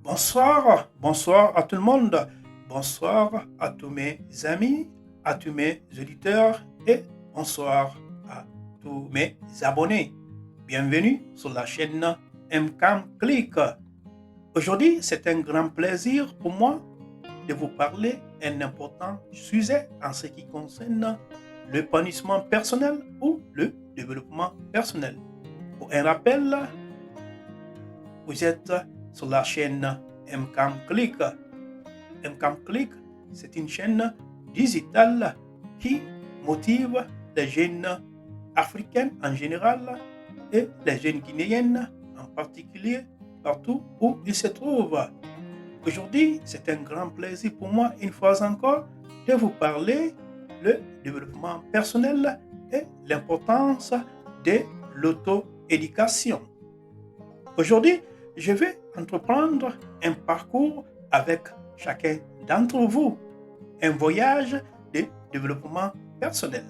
Bonsoir à tout le monde. Bonsoir à tous mes amis, à tous mes auditeurs et bonsoir à tous mes abonnés. Bienvenue sur la chaîne MCAM Click. Aujourd'hui, c'est un grand plaisir pour moi de vous parler d'un important sujet en ce qui concerne l'épanouissement personnel ou le développement personnel. Pour un rappel, vous êtes sur la chaîne MCAM Click. MCAM Click, c'est une chaîne digitale qui motive les jeunes africaines en général et les jeunes guinéennes en particulier partout où ils se trouvent. Aujourd'hui, c'est un grand plaisir pour moi, une fois encore, de vous parler le développement personnel et l'importance de l'auto-éducation. Aujourd'hui, je vais entreprendre un parcours avec chacun d'entre vous, un voyage de développement personnel,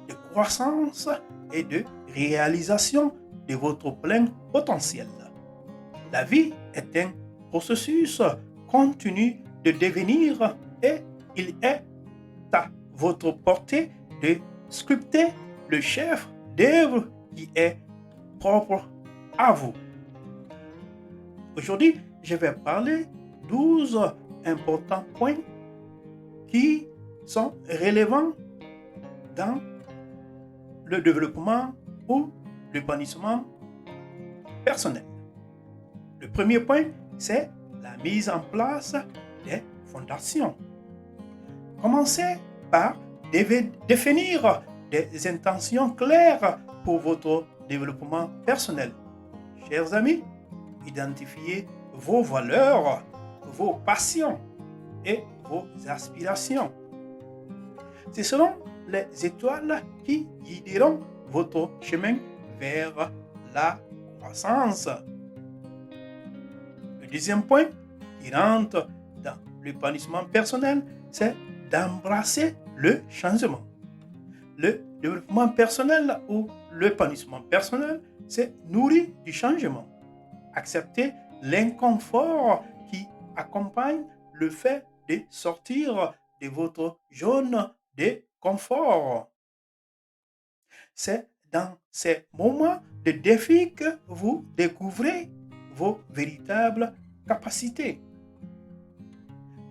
de croissance et de réalisation de votre plein potentiel. La vie est un processus continu de devenir et il est à votre portée de sculpter le chef d'œuvre qui est propre à vous. Aujourd'hui, je vais parler 12 importants points qui sont relevants dans le développement ou l'épanouissement personnel. Le premier point, c'est la mise en place des fondations. Commencez par définir des intentions claires pour votre développement personnel. Chers amis, identifiez vos valeurs, vos passions et vos aspirations. Ce seront les étoiles qui guideront votre chemin vers la croissance. Le deuxième point qui rentre dans l'épanouissement personnel, c'est d'embrasser le changement. Le développement personnel ou l'épanouissement personnel, c'est nourrir du changement. Accepter l'inconfort qui accompagne le fait de sortir de votre zone de confort. C'est dans ces moments de défi que vous découvrez vos véritables capacités.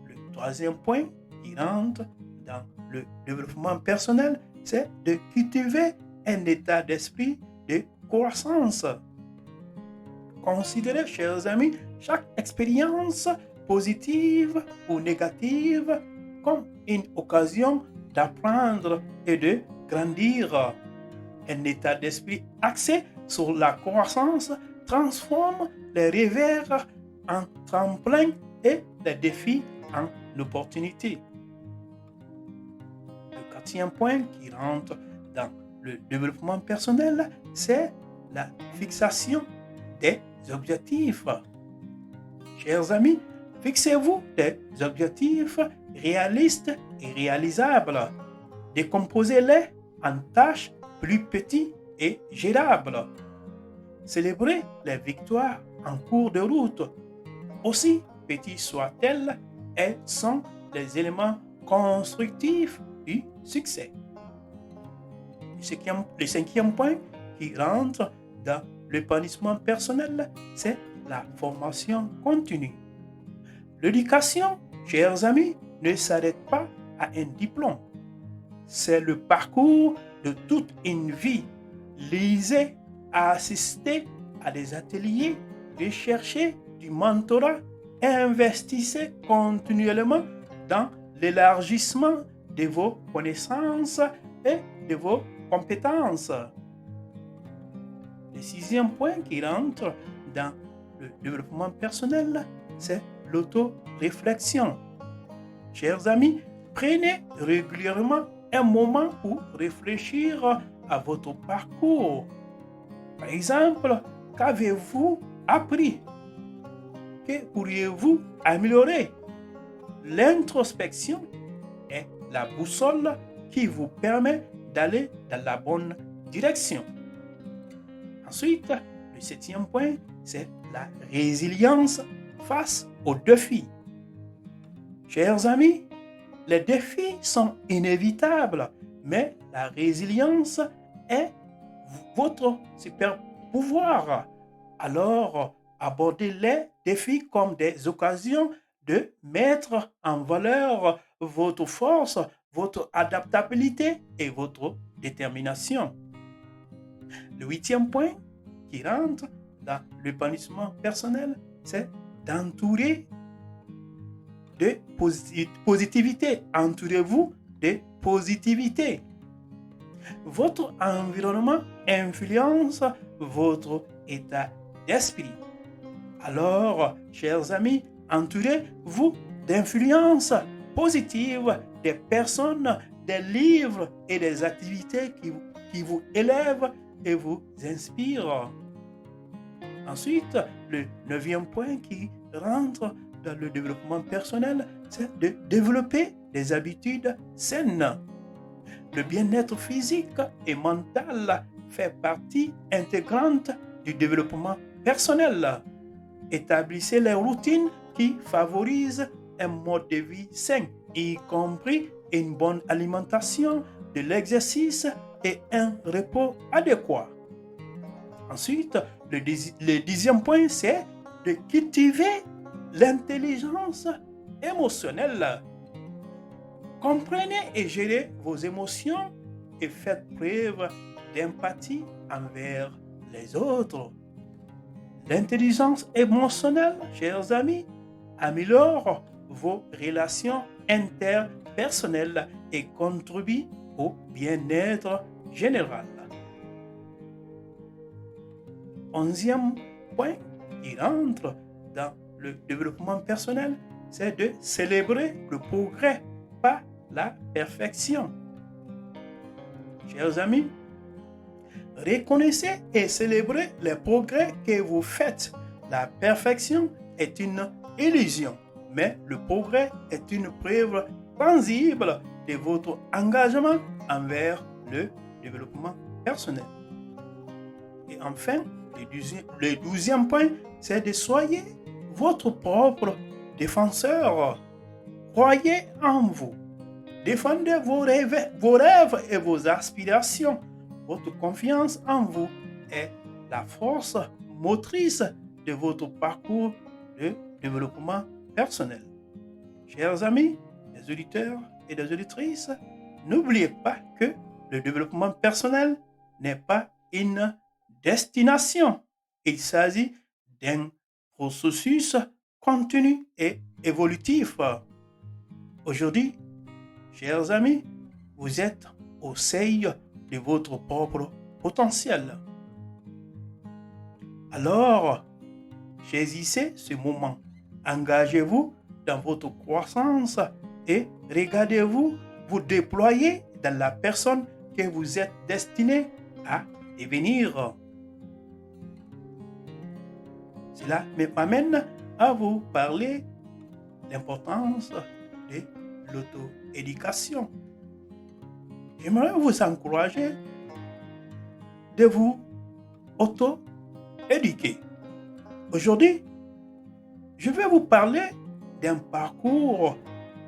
Le troisième point qui rentre dans le développement personnel, c'est de cultiver un état d'esprit de croissance. Considérez, chers amis, chaque expérience positive ou négative comme une occasion d'apprendre et de grandir. Un état d'esprit axé sur la croissance transforme les revers en tremplin et les défis en opportunités. Le quatrième point qui rentre dans le développement personnel, c'est la fixation des objectifs. Chers amis, fixez-vous des objectifs réalistes et réalisables. Décomposez-les en tâches plus petites et gérables. Célébrez les victoires en cours de route. Aussi petites soient-elles, elles sont les éléments constructifs du succès. Le cinquième point qui rentre dans l'épanouissement personnel, c'est la formation continue. L'éducation, chers amis, ne s'arrête pas à un diplôme. C'est le parcours de toute une vie. Lisez, assistez à des ateliers, recherchez du mentorat et investissez continuellement dans l'élargissement de vos connaissances et de vos compétences. Le sixième point qui rentre dans le développement personnel, c'est l'auto-réflexion. Chers amis, prenez régulièrement un moment pour réfléchir à votre parcours. Par exemple, qu'avez-vous appris? Que pourriez-vous améliorer? L'introspection est la boussole qui vous permet d'aller dans la bonne direction. Ensuite, le septième point, c'est la résilience face aux défis. Chers amis, les défis sont inévitables, mais la résilience est votre super pouvoir. Alors, abordez les défis comme des occasions de mettre en valeur votre force, votre adaptabilité et votre détermination. Le huitième point qui rentre dans l'épanouissement personnel, c'est d'entourer de positivité. Entourez-vous de positivité. Votre environnement influence votre état d'esprit. Alors, chers amis, entourez-vous d'influences positives, des personnes, des livres et des activités qui vous élèvent et vous inspirent. Ensuite, le neuvième point qui rentre dans le développement personnel, c'est de développer des habitudes saines. Le bien-être physique et mental fait partie intégrante du développement personnel. Établissez les routines qui favorisent un mode de vie sain, y compris une bonne alimentation, de l'exercice et un repos adéquat. Ensuite, le dixième point, c'est de cultiver l'intelligence émotionnelle. Comprenez et gérez vos émotions et faites preuve d'empathie envers les autres. L'intelligence émotionnelle, chers amis, améliore vos relations interpersonnelles et contribue au bien-être général. Onzième point qui rentre dans le développement personnel, c'est de célébrer le progrès, pas la perfection. Chers amis, reconnaissez et célébrez les progrès que vous faites. La perfection est une illusion, mais le progrès est une preuve tangible de votre engagement envers le développement personnel. Et enfin, le douzième point, c'est de soyez votre propre défenseur. Croyez en vous. Défendez vos rêves et vos aspirations. Votre confiance en vous est la force motrice de votre parcours de développement personnel. Chers amis, les auditeurs et les auditrices, n'oubliez pas que le développement personnel n'est pas une destination. Il s'agit d'un processus continu et évolutif. Aujourd'hui, chers amis, vous êtes au seuil de votre propre potentiel. Alors, saisissez ce moment. Engagez-vous dans votre croissance et regardez-vous vous déployer dans la personne que vous êtes destiné à devenir. Cela m'amène à vous parler de l'importance de l'auto-éducation. J'aimerais vous encourager de vous auto-éduquer. Aujourd'hui, je vais vous parler d'un parcours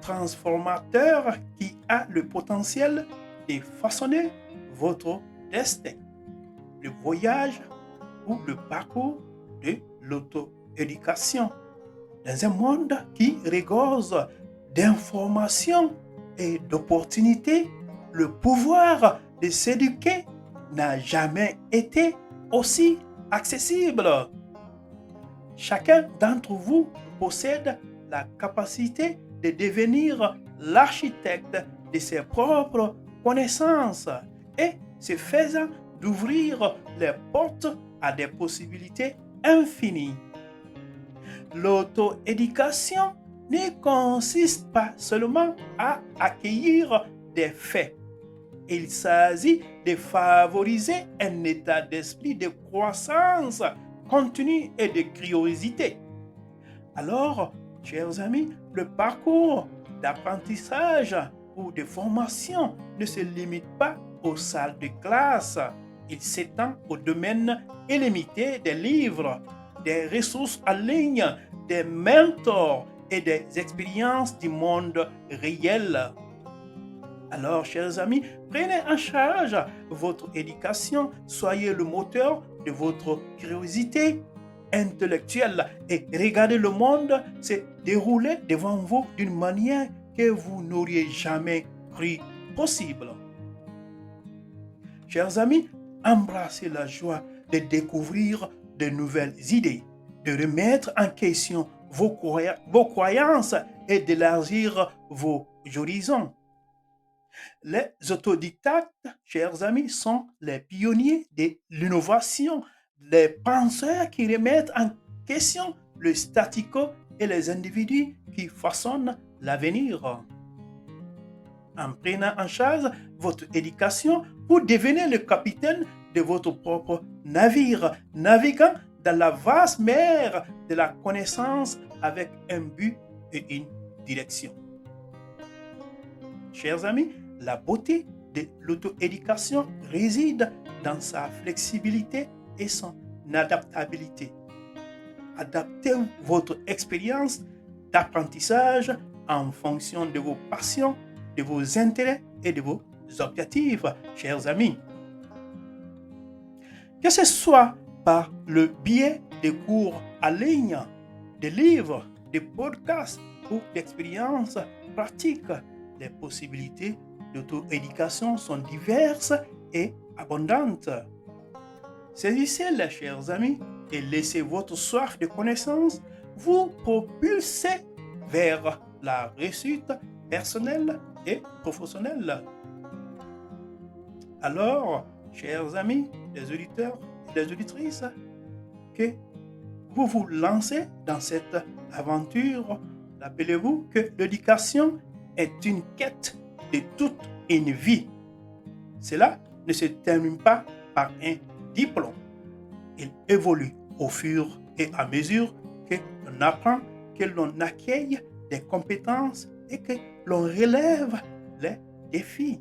transformateur qui a le potentiel de façonner votre destin. Le voyage ou le parcours de l'auto-éducation dans un monde qui regorge d'informations et d'opportunités. Le pouvoir de s'éduquer n'a jamais été aussi accessible. Chacun d'entre vous possède la capacité de devenir l'architecte de ses propres connaissances et ce faisant d'ouvrir les portes à des possibilités infinies. L'auto-éducation ne consiste pas seulement à accueillir des faits. Il s'agit de favoriser un état d'esprit de croissance continue et de curiosité. Alors, chers amis, le parcours d'apprentissage ou de formation ne se limite pas aux salles de classe. Il s'étend au domaine illimité des livres, des ressources en ligne, des mentors et des expériences du monde réel. Alors, chers amis, prenez en charge votre éducation, soyez le moteur de votre curiosité intellectuelle et regardez le monde se dérouler devant vous d'une manière que vous n'auriez jamais cru possible. Chers amis, embrassez la joie de découvrir de nouvelles idées, de remettre en question vos croyances et d'élargir vos horizons. Les autodidactes, chers amis, sont les pionniers de l'innovation, les penseurs qui remettent en question le statu quo et les individus qui façonnent l'avenir. En prenant en charge votre éducation, vous devenez le capitaine de votre propre navire, naviguant dans la vaste mer de la connaissance avec un but et une direction. Chers amis, la beauté de l'auto-éducation réside dans sa flexibilité et son adaptabilité. Adaptez votre expérience d'apprentissage en fonction de vos passions, de vos intérêts et de vos objectifs, chers amis. Que ce soit par le biais de cours en ligne, de livres, de podcasts ou d'expériences pratiques, les possibilités d'auto-éducation sont diverses et abondantes. Saisissez-les, chers amis, et laissez votre soif de connaissance vous propulser vers la réussite personnelle et professionnelle. Alors, chers amis, les auditeurs et les auditrices, que vous vous lancez dans cette aventure, rappelez-vous que l'éducation est une quête de toute une vie. Cela ne se termine pas par un diplôme. Il évolue au fur et à mesure que l'on apprend, que l'on acquiert des compétences et que l'on relève les défis.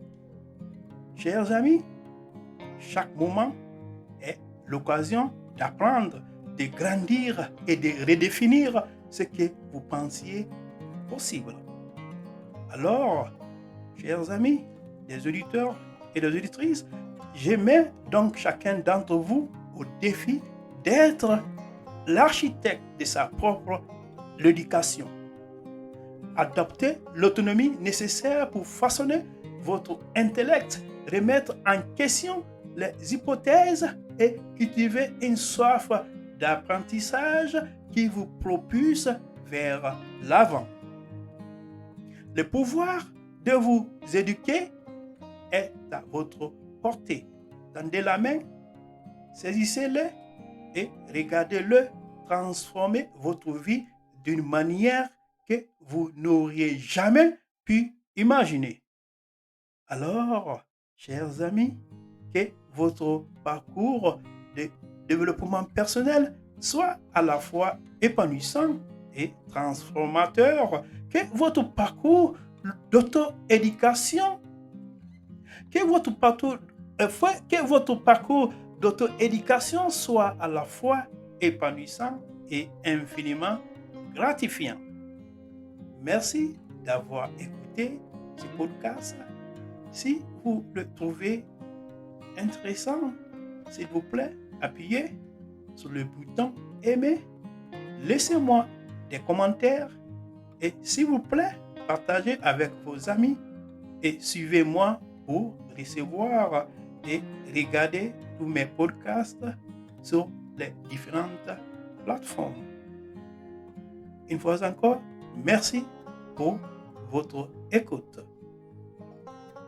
Chers amis, chaque moment est l'occasion d'apprendre, de grandir et de redéfinir ce que vous pensiez possible. Alors, chers amis, les auditeurs et les auditrices, je mets donc chacun d'entre vous au défi d'être l'architecte de sa propre éducation. Adoptez l'autonomie nécessaire pour façonner votre intellect, remettre en question les hypothèses et cultiver une soif d'apprentissage qui vous propulse vers l'avant. Le pouvoir de vous éduquer est à votre portée. Tendez la main, saisissez-le et regardez-le transformer votre vie d'une manière que vous n'auriez jamais pu imaginer. Alors, chers amis, que votre parcours de développement personnel soit à la fois épanouissant et transformateur, que votre parcours d'auto-éducation, que votre parcours d'auto-éducation soit à la fois épanouissant et infiniment gratifiant. Merci d'avoir écouté ce podcast. Si vous le trouvez intéressant, s'il vous plaît, appuyez sur le bouton aimer, laissez-moi des commentaires et s'il vous plaît, partagez avec vos amis et suivez-moi pour recevoir et regarder tous mes podcasts sur les différentes plateformes. Une fois encore, merci pour votre écoute.